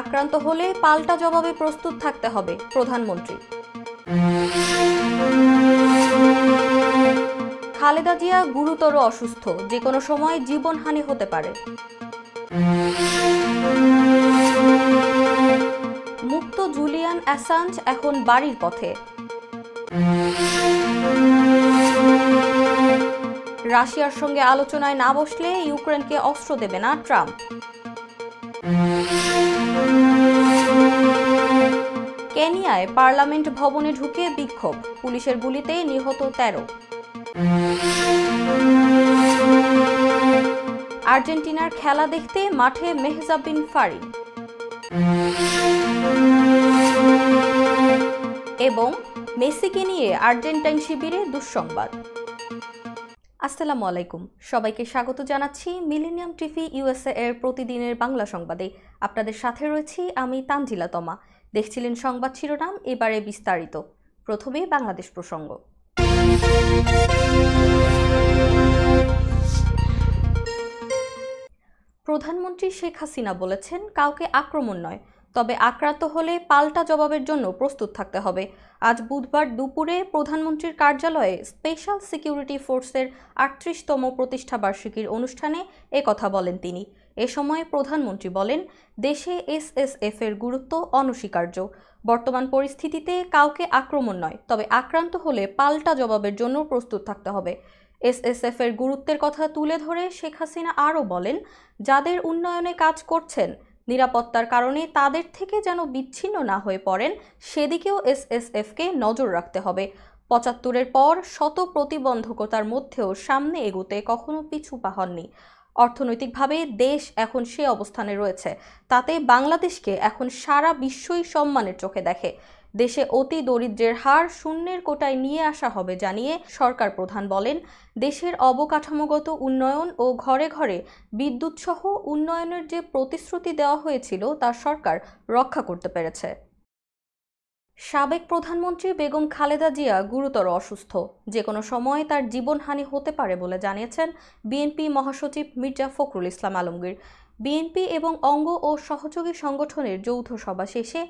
আক্রান্ত হলে পাল্টা জবাবে প্রস্তুত থাকতে হবে প্রধানমন্ত্রী। খালেদা জিয়া গুরুতর অসুস্থ, যে কোনো সময় জীবনহানি হতে পারে। মুক্ত জুলিয়ান অ্যাসাঞ্জ এখন বাড়ির পথে। রাশিয়ার সঙ্গে আলোচনায় না বসলে ইউক্রেনকে অস্ত্র দেবে না ট্রাম্প। কেনিয়ায় পার্লামেন্ট ভবনে ঢুকে বিক্ষোভ, পুলিশের গুলিতে নিহত 13। আর্জেন্টিনার খেলা দেখতে মাঠে মেহজাব বিন ফারিদ। এবং মেসিকে নিয়ে আর্জেন্টাইন শিবিরে দুঃসংবাদ। আসসালামু আলাইকুম, সবাইকে স্বাগত জানাচ্ছি মিলেনিয়াম টিভি ইউএসএ এর প্রতিদিনের বাংলা সংবাদে। আপনাদের সাথে রয়েছি আমি তানজিলা তমা। দেখছিলেন সংবাদ শিরোনাম, এবারে বিস্তারিত। প্রথমে বাংলাদেশ প্রসঙ্গ। প্রধানমন্ত্রী শেখ হাসিনা বলেছেন, কাউকে আক্রমণ নয়, তবে আক্রান্ত হলে পাল্টা জবাবের জন্য প্রস্তুত থাকতে হবে। আজ বুধবার দুপুরে প্রধানমন্ত্রীর কার্যালয়ে স্পেশাল সিকিউরিটি ফোর্সের ৩৮তম প্রতিষ্ঠাবার্ষিকীর অনুষ্ঠানে একথা বলেন তিনি। এ সময় প্রধানমন্ত্রী বলেন, দেশে এসএসএফ এর গুরুত্ব অনস্বীকার্য। বর্তমান পরিস্থিতিতে কাউকে আক্রমণ নয়, তবে আক্রান্ত হলে পাল্টা জবাবের জন্য প্রস্তুত থাকতে হবে। এসএসএফ এর গুরুত্বের কথা তুলে ধরে শেখ হাসিনা আরও বলেন, যাদের উন্নয়নে কাজ করছেন, নিরাপত্তার কারণে তাদের থেকে যেন বিচ্ছিন্ন না হয়ে পড়েন, সেদিকেও এসএসএফকে নজর রাখতে হবে। ৭৫-এর পর শত প্রতিবন্ধকতার মধ্যেও সামনে এগোতে কখনো পিছু পা হননি। অর্থনৈতিকভাবে দেশ এখন সে অবস্থানে রয়েছে, তাতে বাংলাদেশকে এখন সারা বিশ্বই সম্মানের চোখে দেখে। দেশে অতি দরিদ্রের হার শূন্যের কোটায় নিয়ে আসা হবে জানিয়ে সরকার প্রধান বলেন, দেশের অবকাঠামোগত উন্নয়ন ও ঘরে ঘরে বিদ্যুৎসহ উন্নয়নের যে প্রতিশ্রুতি দেওয়া হয়েছিল তা সরকার রক্ষা করতে পেরেছে। সাবেক প্রধানমন্ত্রী বেগম খালেদা জিয়া গুরুতর অসুস্থ, যে কোনো সময় তার জীবনহানি হতে পারে বলে জানিয়েছেন বিএনপি মহাসচিব মির্জা ফখরুল ইসলাম আলমগীর। বিএনপি এবং অঙ্গ ও সহযোগী সংগঠনের যৌথ সভা শেষে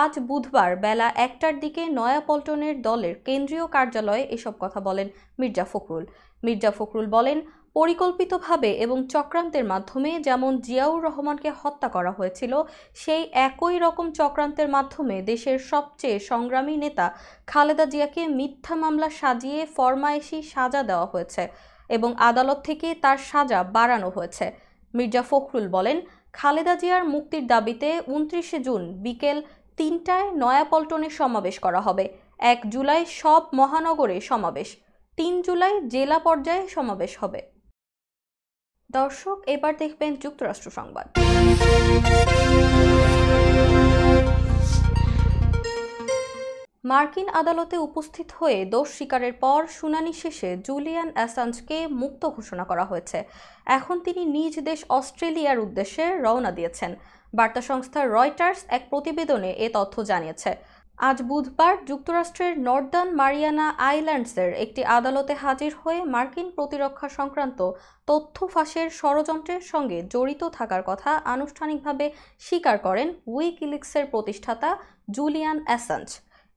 আজ বুধবার বেলা ১টার দিকে নয়াপল্টনের দলের কেন্দ্রীয় কার্যালয়ে এসব কথা বলেন মির্জা ফখরুল বলেন, পরিকল্পিতভাবে এবং চক্রান্তের মাধ্যমে যেমন জিয়াউর রহমানকে হত্যা করা হয়েছিল, সেই একই রকম চক্রান্তের মাধ্যমে দেশের সবচেয়ে সংগ্রামী নেতা খালেদা জিয়াকে মিথ্যা মামলা সাজিয়ে ফরমায়েশি সাজা দেওয়া হয়েছে এবং আদালত থেকে তার সাজা বাড়ানো হয়েছে। মির্জা ফখরুল বলেন, খালেদা জিয়ার মুক্তির দাবিতে ২৯শে জুন বিকেল ৩টায় নয়াপল্টনে সমাবেশ করা হবে। ১ জুলাই সব মহানগরে সমাবেশ, ৩ জুলাই জেলা পর্যায়ে সমাবেশ হবে। দর্শক, এবার দেখবেন যুক্তরাষ্ট্র সংবাদ। মার্কিন আদালতে উপস্থিত হয়ে দোষ স্বীকারের পর শুনানি শেষে জুলিয়ান অ্যাসাঞ্জকে মুক্ত ঘোষণা করা হয়েছে। এখন তিনি নিজ দেশ অস্ট্রেলিয়ার উদ্দেশ্যে রওনা দিয়েছেন। বার্তা সংস্থা রয়টার্স এক প্রতিবেদনে এ তথ্য জানিয়েছে। আজ বুধবার যুক্তরাষ্ট্রের নর্দার্ন মারিয়ানা আইল্যান্ডসের একটি আদালতে হাজির হয়ে মার্কিন প্রতিরক্ষা সংক্রান্ত তথ্য ফাঁসের ষড়যন্ত্রের সঙ্গে জড়িত থাকার কথা আনুষ্ঠানিকভাবে স্বীকার করেন উইকিলিক্সের প্রতিষ্ঠাতা জুলিয়ান অ্যাসাঞ্জ।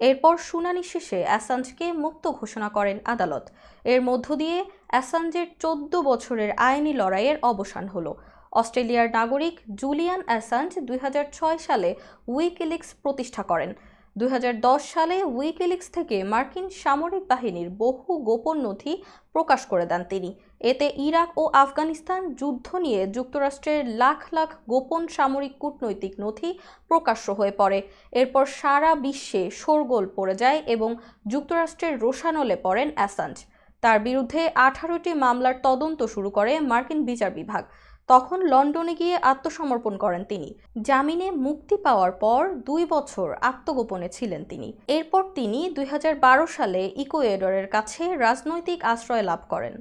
এরপর শুনানি শেষে অ্যাসাঞ্জকে মুক্ত ঘোষণা করেন আদালত। এর মধ্য দিয়ে অ্যাসাঞ্জের ১৪ বছরের আইনি লড়াইয়ের অবসান হলো। অস্ট্রেলিয়ার নাগরিক জুলিয়ান অ্যাসাঞ্জ ২০০৬ সালে উইকিলিক্স প্রতিষ্ঠা করেন। ২০১০ সালে উইকিলিক্স থেকে মার্কিন সামরিক বাহিনীর বহু গোপন নথি প্রকাশ করে দেন তিনি। এতে ইরাক ও আফগানিস্তান যুদ্ধ নিয়ে যুক্তরাষ্ট্রের লাখ লাখ গোপন সামরিক কূটনৈতিক নথি প্রকাশ্য হয়ে পড়ে। এরপর সারা বিশ্বে শোরগোল পড়ে যায় এবং যুক্তরাষ্ট্রের রোষানলে পড়েন অ্যাসাঞ্জ। তার বিরুদ্ধে ১৮টি মামলার তদন্ত শুরু করে মার্কিন বিচার বিভাগ। তখন লন্ডনে গিয়ে আত্মসমর্পণ করেন তিনি। জামিনে মুক্তি পাওয়ার পর ২ বছর আত্মগোপনে ছিলেন তিনি। এরপর তিনি ২০১২ সালে ইকুয়েডরের কাছে রাজনৈতিক আশ্রয় লাভ করেন।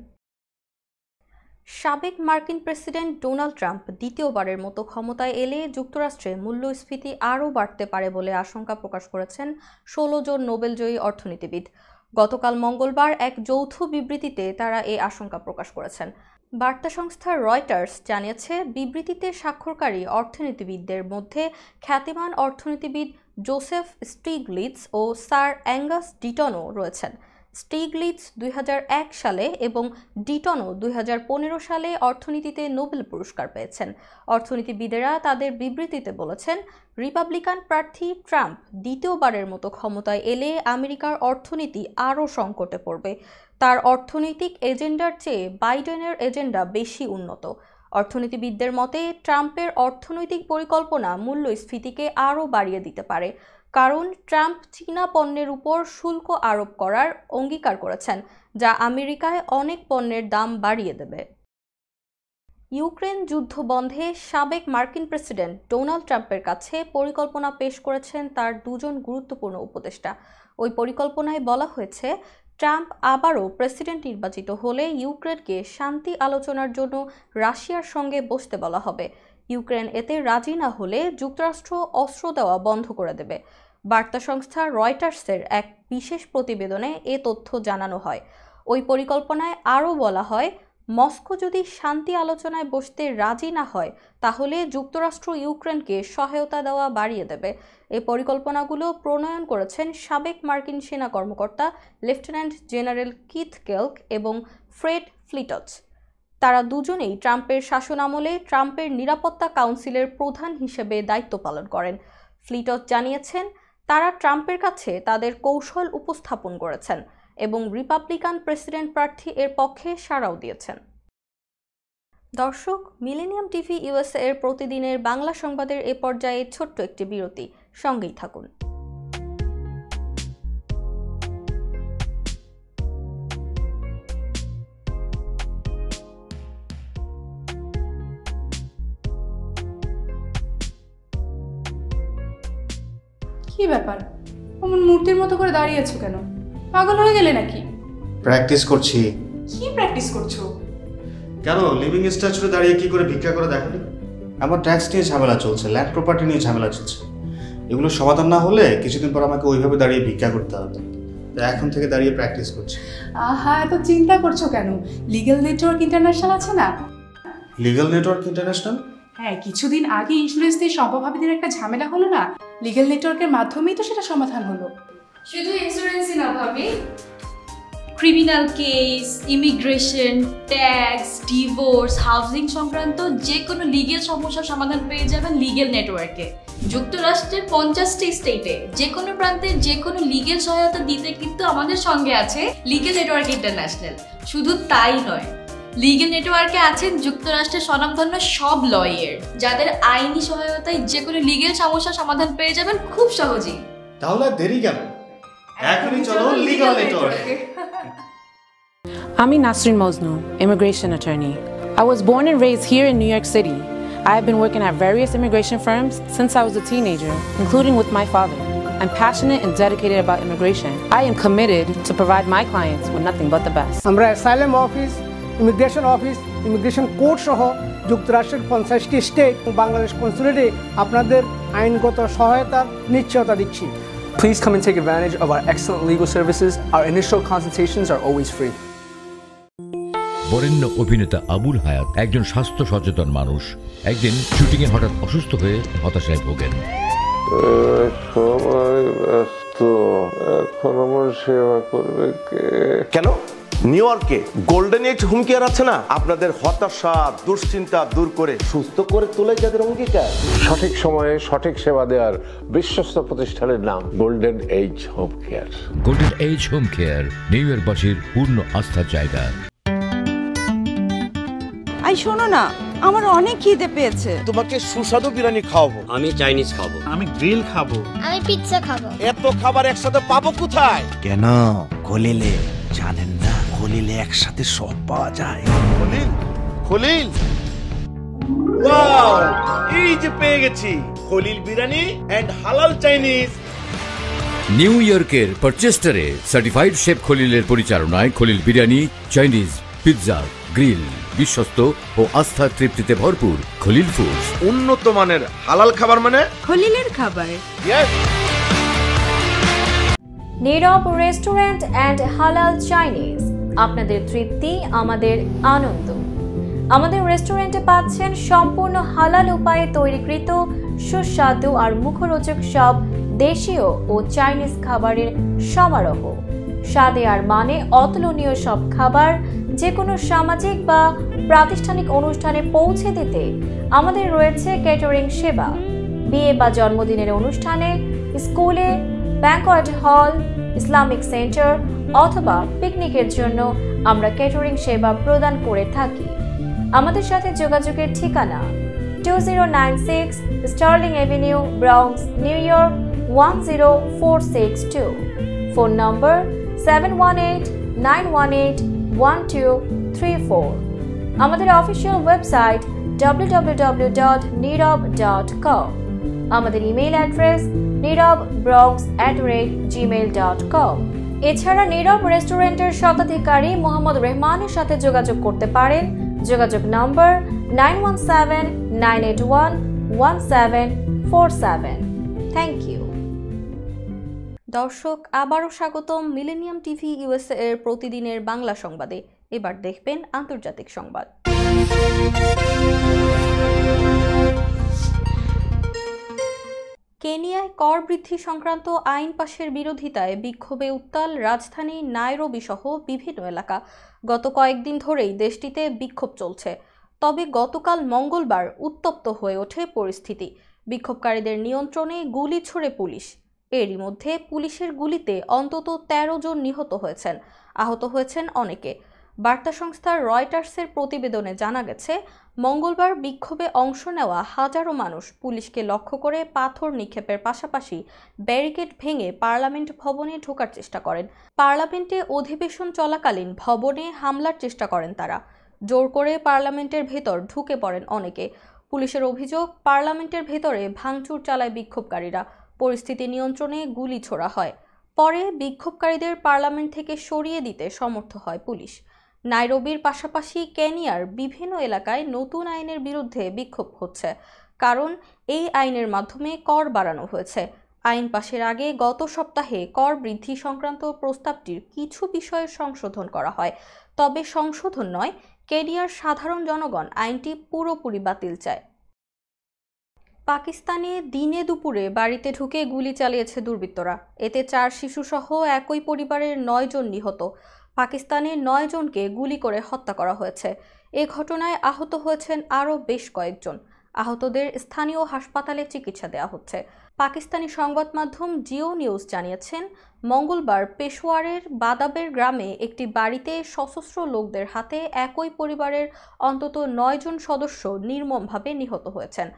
সাবেক মার্কিন প্রেসিডেন্ট ডোনাল্ড ট্রাম্প দ্বিতীয়বারের মতো ক্ষমতায় এলে যুক্তরাষ্ট্রে মূল্যস্ফীতি আরও বাড়তে পারে বলে আশঙ্কা প্রকাশ করেছেন ১৬ জন নোবেলজয়ী অর্থনীতিবিদ। গতকাল মঙ্গলবার এক যৌথ বিবৃতিতে তারা এই আশঙ্কা প্রকাশ করেছেন। বার্তা সংস্থা রয়টার্স জানিয়েছে, বিবৃতিতে স্বাক্ষরকারী অর্থনীতিবিদদের মধ্যে খ্যাতিমান অর্থনীতিবিদ জোসেফ স্টিগলিটস ও স্যার অ্যাঙ্গাস ডিটনও রয়েছেন। স্টিগলিটস 2001 সালে এবং ডিটনও 2015 সালে অর্থনীতিতে নোবেল পুরস্কার পেয়েছেন। অর্থনীতিবিদেরা তাদের বিবৃতিতে বলেছেন, রিপাবলিকান প্রার্থী ট্রাম্প দ্বিতীয়বারের মতো ক্ষমতায় এলে আমেরিকার অর্থনীতি আরও সংকটে পড়বে। তার অর্থনৈতিক এজেন্ডার চেয়ে বাইডেনের এজেন্ডা বেশি উন্নত। অর্থনীতিবিদদের মতে, ট্রাম্পের অর্থনৈতিক পরিকল্পনা মূল্যস্ফীতিকে আরও বাড়িয়ে দিতে পারে, কারণ ট্রাম্প চীনা পণ্যের উপর শুল্ক আরোপ করার অঙ্গীকার করেছেন, যা আমেরিকায় অনেক পণ্যের দাম বাড়িয়ে দেবে। ইউক্রেন যুদ্ধ বন্ধে সাবেক মার্কিন প্রেসিডেন্ট ডোনাল্ড ট্রাম্পের কাছে পরিকল্পনা পেশ করেছেন তার দুজন গুরুত্বপূর্ণ উপদেষ্টা। ওই পরিকল্পনায় বলা হয়েছে, ট্রাম্প আবারও প্রেসিডেন্ট নির্বাচিত হলে ইউক্রেনকে শান্তি আলোচনার জন্য রাশিয়ার সঙ্গে বসতে বলা হবে। ইউক্রেন এতে রাজি না হলে যুক্তরাষ্ট্র অস্ত্র দেওয়া বন্ধ করে দেবে। বার্তা সংস্থা রয়টার্সের এক বিশেষ প্রতিবেদনে এ তথ্য জানানো হয়। ওই পরিকল্পনায় আরও বলা হয়, মস্কো যদি শান্তি আলোচনায় বসতে রাজি না হয় তাহলে যুক্তরাষ্ট্র ইউক্রেনকে সহায়তা দেওয়া বাড়িয়ে দেবে। এই পরিকল্পনাগুলো প্রণয়ন করেছেন সাবেক মার্কিন সেনা কর্মকর্তা লেফটেন্যান্ট জেনারেল কিথ কেলক এবং ফ্রেড ফ্লিটজ। তারা দুজনেই ট্রাম্পের শাসনামলে ট্রাম্পের নিরাপত্তা কাউন্সিলের প্রধান হিসেবে দায়িত্ব পালন করেন। ফ্লিটজ জানিয়েছেন, তারা ট্রাম্পের কাছে তাদের কৌশল উপস্থাপন করেছেন এবং রিপাবলিকান প্রেসিডেন্ট প্রার্থী এর পক্ষে সাড়াও দিয়েছেন। দর্শক, মিলেনিয়াম টিভি ইউএসএ এর প্রতিদিনের বাংলা সংবাদের এ পর্যায়ে ছোট্ট একটি বিরতি, সঙ্গেই থাকুন। কি ব্যাপার, অমন মূর্তির মতো করে দাঁড়িয়ে আছো কেন? পাগল হয়ে গেলে নাকি? প্র্যাকটিস করছি। কি প্র্যাকটিস করছো? কেন লিভিং স্ট্যাচুরে দাঁড়িয়ে কি করে ভিক্ষা করে দেখালি? আমার ট্যাক্স নিয়ে ঝামেলা চলছে, ল্যান্ড প্রপার্টি নিয়ে ঝামেলা চলছে। এগুলো সমাধান না হলে কিছুদিন পর আমাকে ওইভাবে দাঁড়িয়ে ভিক্ষা করতে হবে। এখন থেকে দাঁড়িয়ে প্র্যাকটিস করছি। আহা, এত চিন্তা করছো কেন? লিগ্যাল নেটওয়ার্ক ইন্টারন্যাশনাল আছে না? Legal network international? হ্যাঁ, কিছুদিন আগে ইন্স্যুরেন্স দিয়ে সম্পভাবীদের একটা ঝামেলা হলো না, লিগ্যাল নেটওয়ার্কের মাধ্যমেই তো সেটা সমাধান হলো। শুধু ইন্স্যুরেন্সই না ভাবি, criminal case, immigration, tax, divorce, housing সংক্রান্ত যে কোনো লিগ্যাল সমস্যার সমাধান পেয়ে যাবেন লিগ্যাল নেটওয়ার্কে। যুক্তরাষ্ট্রের 50টি স্টেটে যে কোনো প্রান্তে যে কোনো লিগ্যাল সহায়তা দিতে কিন্তু আমাদের সঙ্গে আছে লিগ্যাল নেটওয়ার্ক ইন্টারন্যাশনাল। শুধু তাই নয়, লিগ্যাল নেটওয়ার্কে আছেন যুক্তরাষ্ট্রের স্বনামধন্য সব লয়ার, যাদের আইনি সহায়তায় যে কোনো লিগ্যাল সমস্যার সমাধান পেয়ে যাবেন খুব সহজেই। তাহলে দেরি কেন? এখনই চলো লিগ্যাল নেটওয়ার্কে। I'm Nasrin Mosnu, immigration attorney. I was born and raised here in New York City. I have been working at various immigration firms since I was a teenager, including with my father. I'm passionate and dedicated about immigration. I am committed to provide my clients with nothing but the best. আমরা asylum office, immigration court সহ যুক্তরাষ্ট্রের 50টি state ও বাংলাদেশ কনসুলেটে আপনাদের আইনগত সহায়তার নিশ্চয়তা দিচ্ছি। Please come and take advantage of our excellent legal services. Our initial consultations are always free. বরেণ্য অভিনেতা আবুল হায়াত একজন স্বাস্থ্য সচেতন মানুষ। একদিন শুটিংয়ে হঠাৎ অসুস্থ হয়ে হতাশায় ভোগেন। সবাই ব্যস্ত, এখন আমার সেবা করবে কে? কেন? নিউ ইয়র্কে গোল্ডেন এজ হোম কেয়ার আছে না, আপনাদের হতাশা দুশ্চিন্তা দূর করে সুস্থ করে তোলে যাদের অঙ্গীকার। সঠিক সময়ে সঠিক সেবা দেওয়ার বিশ্বস্ত প্রতিষ্ঠানের নাম golden age home care. Golden age home care new ইয়র্কবাসীর পূর্ণ আস্থার জায়গা। আই শোনো না, আমার অনেক খিদে পেয়েছে। তোমাকে সুস্বাদু বিরিয়ানি খাওয়াবো। আমি চাইনিজ খাবো। আমি গ্রিল খাবো। আমি পিৎজা খাবো। এত খাবার একসাথে পাবো কোথায়? কেন খলিলে জানেন না? খলিলে একসাথে সব পাওয়া যায়। খলিল, খলিল, ওয়াও, এই যে পেয়ে গেছি খলিল বিরিয়ানি এন্ড হালাল চাইনিজ। নিউ ইয়র্কের পারচেস্টারে সার্টিফাইড শেফ খলিলের পরিচালনায় Khalil biryani, Chinese, pizza, grill, বিশ্বস্ত ও আস্থার তৃপ্তিতে ভরপুর খলিল ফুডস। উন্নত মানের হালাল খাবার মানে খলিলের খাবার। নীরব রেস্টুরেন্ট অ্যান্ড হালাল চাইনিজ, আপনাদের তৃপ্তি আমাদের আনন্দ। আমাদের রেস্টুরেন্টে পাচ্ছেন সম্পূর্ণ হালাল উপায়ে তৈরিকৃত সুস্বাদু আর মুখরোচক সব দেশীয় ও চাইনিজ খাবারের সমারোহ। স্বাদে আর মানে অতুলনীয় সব খাবার যে কোনো সামাজিক বা প্রাতিষ্ঠানিক অনুষ্ঠানে পৌঁছে দিতে আমাদের রয়েছে ক্যাটারিং সেবা। বিয়ে বা জন্মদিনের অনুষ্ঠানে, স্কুলে, ব্যাংকোয়েট হল, ইসলামিক সেন্টার অথবা পিকনিকের জন্য আমরা ক্যাটারিং সেবা প্রদান করে থাকি। আমাদের সাথে যোগাযোগের ঠিকানা 2096 Sterling Avenue, Bronx, New York 10462। Phone number 718-918-1234। আমাদের অফিসিয়াল ওয়েবসাইট www.nirab.com। আমাদের ইমেইল অ্যাড্রেস nirab.bronx@gmail.com। এছাড়া নীরব রেস্টুরেন্টের স্বত্বাধিকারী মোহাম্মদ রেহমানের সাথে যোগাযোগ করতে পারেন। যোগাযোগ নম্বর 9179811747। Thank you. দর্শক, আবারও স্বাগতম মিলেনিয়াম টিভি ইউএসএ এর প্রতিদিনের বাংলা সংবাদে। এবার দেখবেন আন্তর্জাতিক সংবাদ। কেনিয়ায় কর বৃদ্ধি সংক্রান্ত আইন পাশের বিরোধিতায় বিক্ষোভে উত্তাল রাজধানী নাইরোবি সহ বিভিন্ন এলাকা। গত কয়েকদিন ধরেই দেশটিতে বিক্ষোভ চলছে, তবে গতকাল মঙ্গলবার উত্তপ্ত হয়ে ওঠে পরিস্থিতি। বিক্ষোভকারীদের নিয়ন্ত্রণে গুলি ছোড়ে পুলিশ। এরই মধ্যে পুলিশের গুলিতে অন্তত 13 জন নিহত হয়েছেন, আহত হয়েছেন অনেকে। বার্তা সংস্থা রয়টার্সের প্রতিবেদনে জানা গেছে, মঙ্গলবার বিক্ষোভে অংশ নেওয়া হাজারো মানুষ পুলিশকে লক্ষ্য করে পাথর নিক্ষেপের পাশাপাশি ব্যারিকেড ভেঙে পার্লামেন্ট ভবনে ঢোকার চেষ্টা করেন। পার্লামেন্টে অধিবেশন চলাকালীন ভবনে হামলার চেষ্টা করেন তারা। জোর করে পার্লামেন্টের ভেতর ঢুকে পড়েন অনেকে। পুলিশের অভিযোগ, পার্লামেন্টের ভেতরে ভাঙচুর চালায় বিক্ষোভকারীরা। পরিস্থিতি নিয়ন্ত্রণে গুলি ছোড়া হয়। পরে বিক্ষোভকারীদের পার্লামেন্ট থেকে সরিয়ে দিতে সমর্থ হয় পুলিশ। নাইরোবির পাশাপাশি কেনিয়ার বিভিন্ন এলাকায় নতুন আইনের বিরুদ্ধে বিক্ষোভ হচ্ছে, কারণ এই আইনের মাধ্যমে কর বাড়ানো হয়েছে। আইন পাশের আগে গত সপ্তাহে কর বৃদ্ধি সংক্রান্ত প্রস্তাবটির কিছু বিষয়ে সংশোধন করা হয়, তবে সংশোধন নয়, কেনিয়ার সাধারণ জনগণ আইনটি পুরোপুরি বাতিল চায়। পাকিস্তানে দিনে দুপুরে বাড়িতে ঢুকে গুলি চালিয়েছে দুর্বৃত্তরা। এতে 4 শিশুসহ একই পরিবারের 9 জন নিহত। পাকিস্তানে 9 জনকে গুলি করে হত্যা করা হয়েছে। এ ঘটনায় আহত হয়েছেন আরও বেশ কয়েকজন। আহতদের স্থানীয় হাসপাতালে চিকিৎসা দেওয়া হচ্ছে। পাকিস্তানি সংবাদ মাধ্যম জিও নিউজ জানিয়েছেন, মঙ্গলবার পেশোয়ারের বাদাবের গ্রামে একটি বাড়িতে সশস্ত্র লোকদের হাতে একই পরিবারের অন্তত 9 জন সদস্য নির্মমভাবে নিহত হয়েছেন।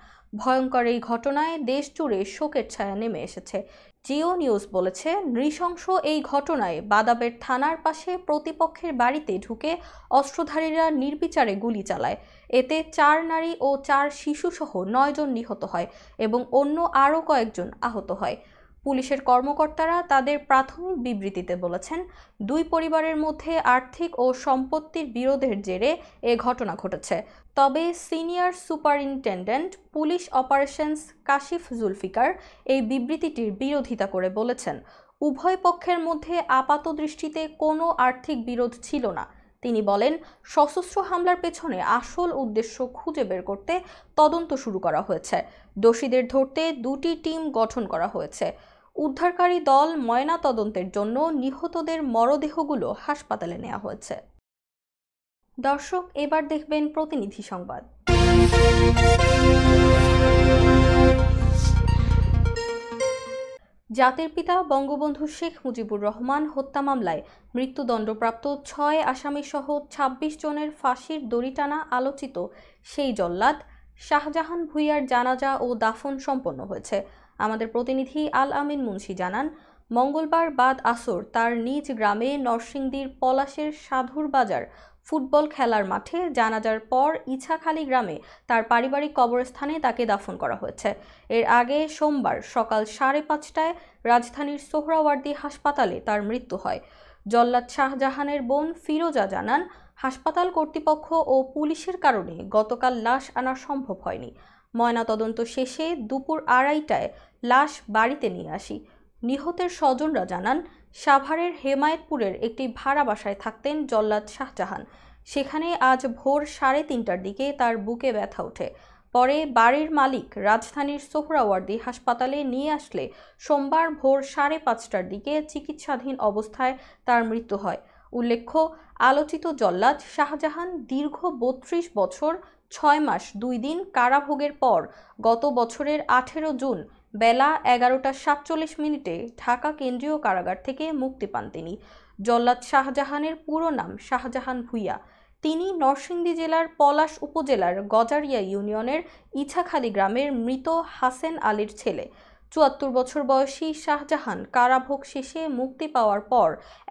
ভয়ঙ্কর এই ঘটনায় দেশ জুড়ে শোকের ছায়া নেমে এসেছে। জিও নিউজ বলেছে, নৃশংস এই ঘটনায় বাদাবের থানার পাশে প্রতিপক্ষের বাড়িতে ঢুকে অস্ত্রধারীরা নির্বিচারে গুলি চালায়। এতে 4 নারী ও 4 শিশুসহ 9 জন নিহত হয় এবং অন্য আরও কয়েকজন আহত হয়। পুলিশের কর্মকর্তারা তাদের প্রাথমিক বিবৃতিতে বলেছেন, 2 পরিবারের মধ্যে আর্থিক ও সম্পত্তির বিরোধের জেরে এ ঘটনা ঘটেছে। তবে senior superintendent police operations Kashif Zulfiqar এই বিবৃতিটির বিরোধিতা করে বলেছেন, উভয় পক্ষের মধ্যে আপাতদৃষ্টিতে কোনো আর্থিক বিরোধ ছিল না। তিনি বলেন, সশস্ত্র হামলার পেছনে আসল উদ্দেশ্য খুঁজে বের করতে তদন্ত শুরু করা হয়েছে। দোষীদের ধরতে 2টি টিম গঠন করা হয়েছে। উদ্ধারকারী দল ময়না তদন্তের জন্য নিহতদের মরদেহগুলো হাসপাতালে নেওয়া হয়েছে। দর্শক, এবার দেখবেন প্রতিনিধি সংবাদ। জাতির পিতা বঙ্গবন্ধু শেখ মুজিবুর রহমান হত্যা মামলায় মৃত্যুদণ্ডপ্রাপ্ত 6 আসামি সহ 26 জনের ফাঁসির দড়ি টানা আলোচিত সেই জল্লাদ শাহজাহান ভূঁইয়ার জানাজা ও দাফন সম্পন্ন হয়েছে। আমাদের প্রতিনিধি আল আমিন মুন্সি জানান, মঙ্গলবার বাদ আসর তার নিজ গ্রামে নরসিংদীর পলাশের সাধুর বাজার ফুটবল খেলার মাঠে জানাজার পর ইছাখালী গ্রামে তার পারিবারিক কবরস্থানে তাকে দাফন করা হয়েছে। এর আগে সোমবার সকাল 5:30টায় রাজধানীর সোহরাওয়ার্দী হাসপাতালে তার মৃত্যু হয়। জল্লাদ শাহজাহানের বোন ফিরোজা জানান, হাসপাতাল কর্তৃপক্ষ ও পুলিশের কারণে গতকাল লাশ আনা সম্ভব হয়নি। ময়নাতদন্ত শেষে দুপুর 2:30টায় লাশ বাড়িতে নিয়ে আসি। নিহতের স্বজনরা জানান, সাভারের হেমায়েতপুরের একটি ভাড়া বাসায় থাকতেন জল্লাদ শাহজাহান। সেখানে আজ ভোর 3:30টার দিকে তার বুকে ব্যথা ওঠে। পরে বাড়ির মালিক রাজধানীর সোহরাওয়ার্দী হাসপাতালে নিয়ে আসলে সোমবার ভোর 5:30টার দিকে চিকিৎসাধীন অবস্থায় তার মৃত্যু হয়। উল্লেখ্য, আলোচিত জল্লাদ শাহজাহান দীর্ঘ 32 বছর 6 মাস 2 দিন কারাভোগের পর গত বছরের 18 জুন বেলা 11:47 ঢাকা কেন্দ্রীয় কারাগার থেকে মুক্তি পান তিনি। জল্লাদ শাহজাহানের পুরো নাম শাহজাহান ভূঁইয়া। তিনি নরসিংদী জেলার পলাশ উপজেলার গজারিয়া ইউনিয়নের ইছাখালী গ্রামের মৃত হাসেন আলীর ছেলে। 74 বছর বয়সী শাহজাহান কারাভোগ শেষে মুক্তি পাওয়ার পর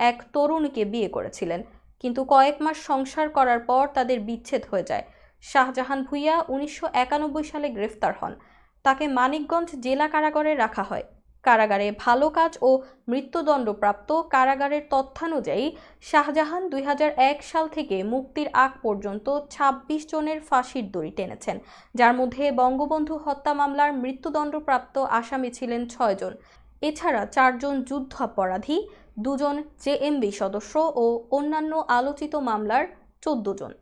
এক তরুণীকে বিয়ে করেছিলেন, কিন্তু কয়েক মাস সংসার করার পর তাদের বিচ্ছেদ হয়ে যায়। শাহজাহান ভূঁইয়া 1991 সালে গ্রেফতার হন। তাকে মানিকগঞ্জ জেলা কারাগারে রাখা হয়। কারাগারে ভালো কাজ ও মৃত্যুদণ্ডপ্রাপ্ত কারাগারের তথ্যানুযায়ী শাহজাহান 2001 সাল থেকে মুক্তির আগ পর্যন্ত 26 জনের ফাঁসির দড়ি টেনেছেন, যার মধ্যে বঙ্গবন্ধু হত্যা মামলার মৃত্যুদণ্ডপ্রাপ্ত আসামি ছিলেন 6 জন। এছাড়া 4 জন যুদ্ধাপরাধী, 2 জন জেএমবি সদস্য ও অন্যান্য আলোচিত মামলার 14 জন।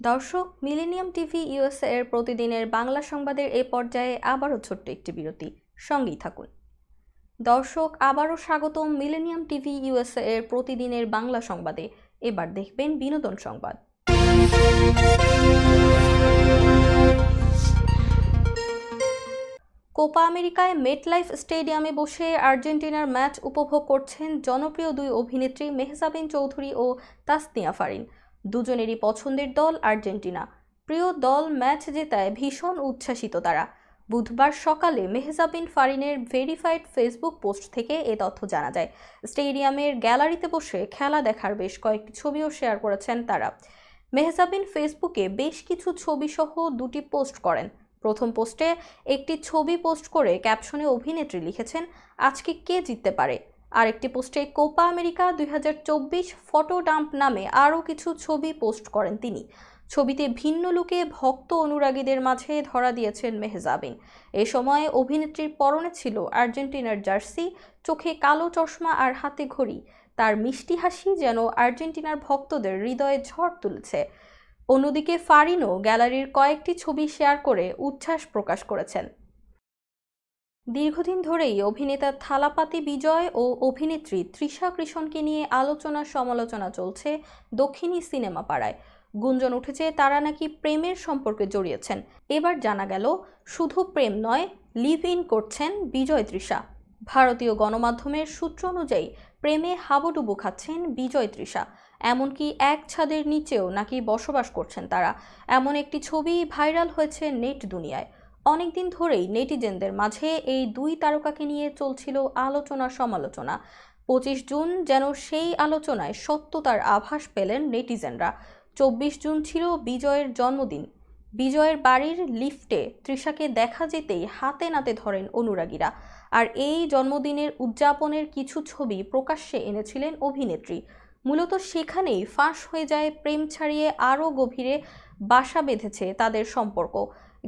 দর্শক, মিলেনিয়াম টিভি ইউএসএ এর প্রতিদিনের বাংলা সংবাদের এ পর্যায়ে আবারও ছোট্ট একটি বিরতি, সঙ্গেই থাকুন। দর্শক, আবারও স্বাগতম মিলেনিয়াম টিভি ইউএসএ এর প্রতিদিনের বাংলা সংবাদে। এবার দেখবেন বিনোদন সংবাদ। কোপা আমেরিকায় মেটলাইফ স্টেডিয়ামে বসে আর্জেন্টিনার ম্যাচ উপভোগ করছেন জনপ্রিয় 2 অভিনেত্রী মেহজাবিন চৌধুরী ও তাসনিয়া ফারিন। দুজনেরই পছন্দের দল আর্জেন্টিনা। প্রিয় দল ম্যাচ জেতায় ভীষণ উচ্ছ্বাসিত তারা। বুধবার সকালে মেহজাবিন ফারিনের ভেরিফাইড ফেসবুক পোস্ট থেকে এ তথ্য জানা যায়। স্টেডিয়ামের গ্যালারিতে বসে খেলা দেখার বেশ কয়েকটি ছবিও শেয়ার করেছেন তারা। মেহজাবিন ফেসবুকে বেশ কিছু ছবি সহ 2টি পোস্ট করেন। প্রথম পোস্টে একটি ছবি পোস্ট করে ক্যাপশনে অভিনেত্রী লিখেছেন, আজকে কে জিততে পারে। আরেকটি পোস্টে কোপা আমেরিকা 2024 ফটো ডাম্প নামে আরও কিছু ছবি পোস্ট করেন তিনি। ছবিতে ভিন্ন লুকে ভক্ত অনুরাগীদের মাঝে ধরা দিয়েছেন মেহজাবিন। এ সময় অভিনেত্রীর পরনে ছিল আর্জেন্টিনার জার্সি, চোখে কালো চশমা আর হাতে ঘড়ি। তার মিষ্টি হাসি যেন আর্জেন্টিনার ভক্তদের হৃদয়ে ঝড় তুলেছে। অন্যদিকে ফারিনও গ্যালারির কয়েকটি ছবি শেয়ার করে উচ্ছ্বাস প্রকাশ করেছেন। দীর্ঘদিন ধরেই অভিনেতা থালাপাতি বিজয় ও অভিনেত্রী তৃষা কৃষ্ণকে নিয়ে আলোচনা সমালোচনা চলছে দক্ষিণী সিনেমা পাড়ায়। গুঞ্জন উঠেছে তারা নাকি প্রেমের সম্পর্কে জড়িয়েছেন। এবার জানা গেল শুধু প্রেম নয়, লিভ ইন করছেন বিজয় তৃষা। ভারতীয় গণমাধ্যমের সূত্র অনুযায়ী প্রেমে হাবুডুবু খাচ্ছেন বিজয় তৃষা। এমনকি এক ছাদের নিচেও নাকি বসবাস করছেন তারা। এমন একটি ছবি ভাইরাল হয়েছে নেট দুনিয়ায়। অনেকদিন ধরেই নেটিজেনদের মাঝে এই 2 তারকাকে নিয়ে চলছিল আলোচনা সমালোচনা। 25 জুন যেন সেই আলোচনায় সত্যতার আভাস পেলেন নেটিজেনরা। 24 জুন ছিল বিজয়ের জন্মদিন। বিজয়ের বাড়ির লিফটে তৃষাকে দেখা যেতেই হাতে নাতে ধরেন অনুরাগীরা। আর এই জন্মদিনের উদযাপনের কিছু ছবি প্রকাশ্যে এনেছিলেন অভিনেত্রী। মূলত সেখানেই ফাঁস হয়ে যায় প্রেম ছাড়িয়ে আরও গভীরে বাসা বেঁধেছে তাদের সম্পর্ক।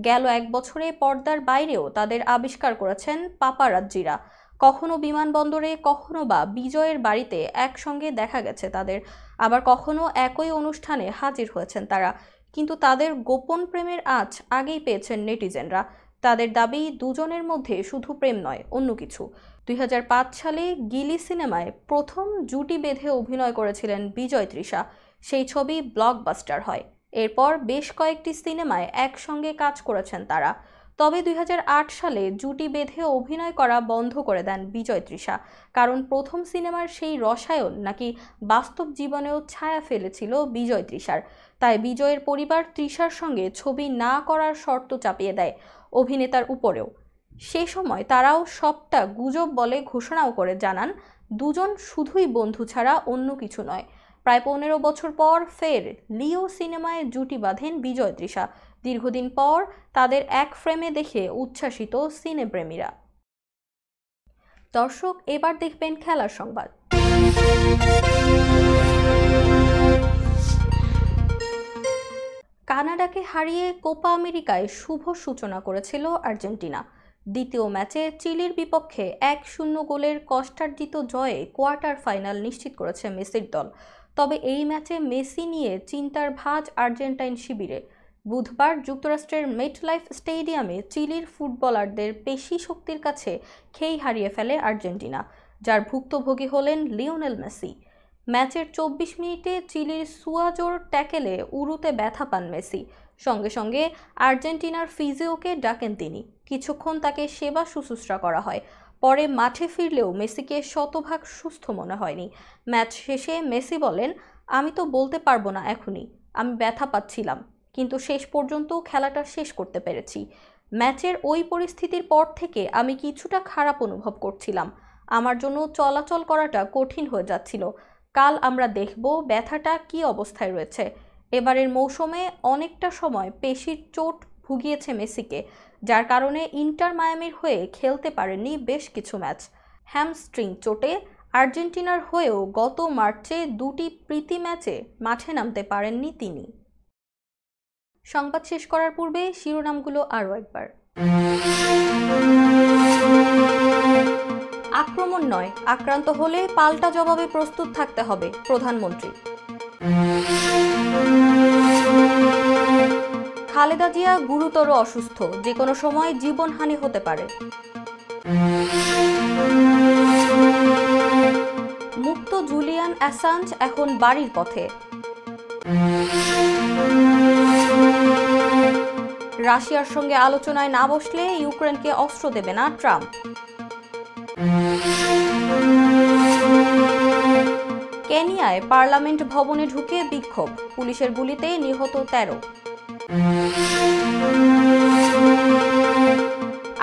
গেল 1 বছরে পর্দার বাইরেও তাদের আবিষ্কার করেছেন পাপারাজ্জিরা। কখনো বিমানবন্দরে, কখনো বা বিজয়ের বাড়িতে একসঙ্গে দেখা গেছে তাদের। আবার কখনো একই অনুষ্ঠানে হাজির হয়েছেন তারা। কিন্তু তাদের গোপন প্রেমের আঁচ আগেই পেয়েছেন নেটিজেনরা। তাদের দাবি দুজনের মধ্যে শুধু প্রেম নয়, অন্য কিছু। 2005 সালে গিলি সিনেমায় প্রথম জুটি বেঁধে অভিনয় করেছিলেন বিজয় তৃষা। সেই ছবি ব্লকবাস্টার হয়। এরপর বেশ কয়েকটি সিনেমায় একসঙ্গে কাজ করেছেন তারা। তবে 2008 সালে জুটি বেঁধে অভিনয় করা বন্ধ করে দেন বিজয় তৃষা, কারণ প্রথম সিনেমার সেই রসায়ন নাকি বাস্তব জীবনেও ছায়া ফেলেছিল বিজয় তৃষার। তাই বিজয়ের পরিবার তৃষার সঙ্গে ছবি না করার শর্ত চাপিয়ে দেয় অভিনেতার উপরেও। সে সময় তারাও সবটা গুজব বলে ঘোষণাও করে জানান দুজন শুধুই বন্ধু ছাড়া অন্য কিছু নয়। প্রায় 15 বছর পর ফের লিও সিনেমায় জুটি বাঁধেন বিজয় তৃষা। দীর্ঘদিন পর তাদের এক ফ্রেমে দেখে উচ্ছ্বাসিত সিনেপ্রেমীরা। দর্শক, এবার দেখবেন খেলার সংবাদ। কানাডাকে হারিয়ে কোপা আমেরিকায় শুভ সূচনা করেছিল আর্জেন্টিনা। দ্বিতীয় ম্যাচে চিলির বিপক্ষে 1-0 গোলের কষ্টার্জিত জয়ে কোয়ার্টার ফাইনাল নিশ্চিত করেছে মেসির দল। তবে এই ম্যাচে মেসি নিয়ে চিন্তার ভাঁজ আর্জেন্টাইন শিবিরে। বুধবার যুক্তরাষ্ট্রের মেটলাইফ স্টেডিয়ামে চিলির ফুটবলারদের পেশি শক্তির কাছে খেই হারিয়ে ফেলে আর্জেন্টিনা, যার ভুক্তভোগী হলেন লিওনেল মেসি। ম্যাচের 24 মিনিটে চিলির সুয়াজোর ট্যাকেলে উরুতে ব্যথা পান মেসি। সঙ্গে সঙ্গে আর্জেন্টিনার ফিজিওকে ডাকেন তিনি। কিছুক্ষণ তাকে সেবা শুশ্রূষা করা হয়। পরে মাঠে ফিরলেও মেসিকে শতভাগ সুস্থ মনে হয়নি। ম্যাচ শেষে মেসি বলেন, আমি তো বলতে পারবো না এখনই, আমি ব্যথা পাচ্ছিলাম, কিন্তু শেষ পর্যন্ত খেলাটা শেষ করতে পেরেছি। ম্যাচের ওই পরিস্থিতির পর থেকে আমি কিছুটা খারাপ অনুভব করছিলাম। আমার জন্য চলাচল করাটা কঠিন হয়ে যাচ্ছিল। কাল আমরা দেখব ব্যথাটা কী অবস্থায় রয়েছে। এবারের মৌসুমে অনেকটা সময় পেশির চোট ভুগিয়েছে মেসিকে, যার কারণে ইন্টার মায়ামির হয়ে খেলতে পারেননি বেশ কিছু ম্যাচ। হ্যামস্ট্রিং চোটে আর্জেন্টিনার হয়েও গত মার্চে 2টি প্রীতি ম্যাচে মাঠে নামতে পারেননি তিনি। সংবাদ শেষ করার পূর্বে শিরোনামগুলো আরও একবার। আক্রমণ নয়, আক্রান্ত হলে পাল্টা জবাবে প্রস্তুত থাকতে হবে প্রধানমন্ত্রী। খালেদা জিয়া গুরুতর অসুস্থ, যে কোনো সময় জীবনহানি হতে পারে। মুক্ত জুলিয়ান অ্যাসাঞ্জ এখন বাড়ির পথে। রাশিয়ার সঙ্গে আলোচনায় না বসলে ইউক্রেনকে অস্ত্র দেবে না ট্রাম্প। কেনিয়ায় পার্লামেন্ট ভবনে ঢুকে বিক্ষোভ, পুলিশের গুলিতে নিহত 13।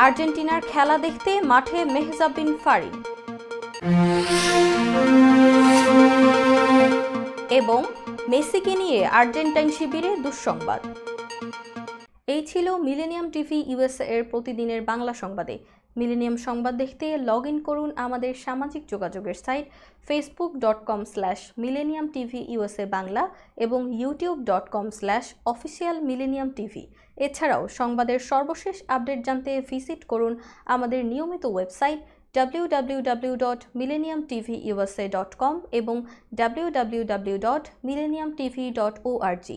আর্জেন্টিনার খেলা দেখতে মাঠে মেহজাব বিন ফারিদ। এবং মেসিকে নিয়ে আর্জেন্টাইন শিবিরে দুঃসংবাদ। এই ছিল মিলেনিয়াম টিভি ইউএসএ এর প্রতিদিনের বাংলা সংবাদে। মিলেনিয়াম সংবাদ দেখতে লগ ইন করুন আমাদের সামাজিক যোগাযোগের সাইট facebook.com/millenniumtvusa বাংলা এবং youtube.com/officialmillenniumtv। এছাড়াও সংবাদের সর্বশেষ আপডেট জানতে ভিজিট করুন আমাদের নিয়মিত ওয়েবসাইট www.millenniumtvusa.com এবং www.millenniumtv.org।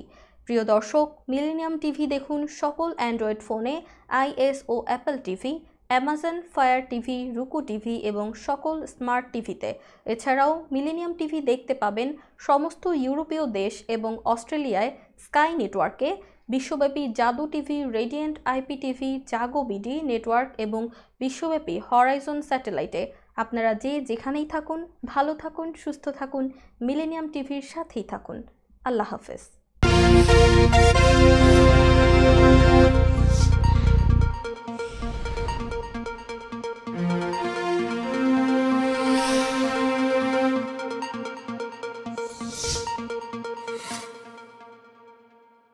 প্রিয় দর্শক, মিলেনিয়াম টিভি দেখুন সকল অ্যান্ড্রয়েড ফোনে, iOS ও Apple TV, Amazon Fire TV, Roku TV এবং সকল স্মার্ট টিভিতে। এছাড়াও মিলেনিয়াম টিভি দেখতে পাবেন সমস্ত ইউরোপীয় দেশ এবং অস্ট্রেলিয়ায় স্কাই নেটওয়ার্কে, বিশ্বব্যাপী জাদু টিভি, রেডিয়েন্ট IPTV, জাগো বিডি নেটওয়ার্ক এবং বিশ্বব্যাপী হরাইজন স্যাটেলাইটে। আপনারা যেখানেই থাকুন, ভালো থাকুন, সুস্থ থাকুন, মিলেনিয়াম টিভির সাথেই থাকুন। আল্লাহ হাফেজ।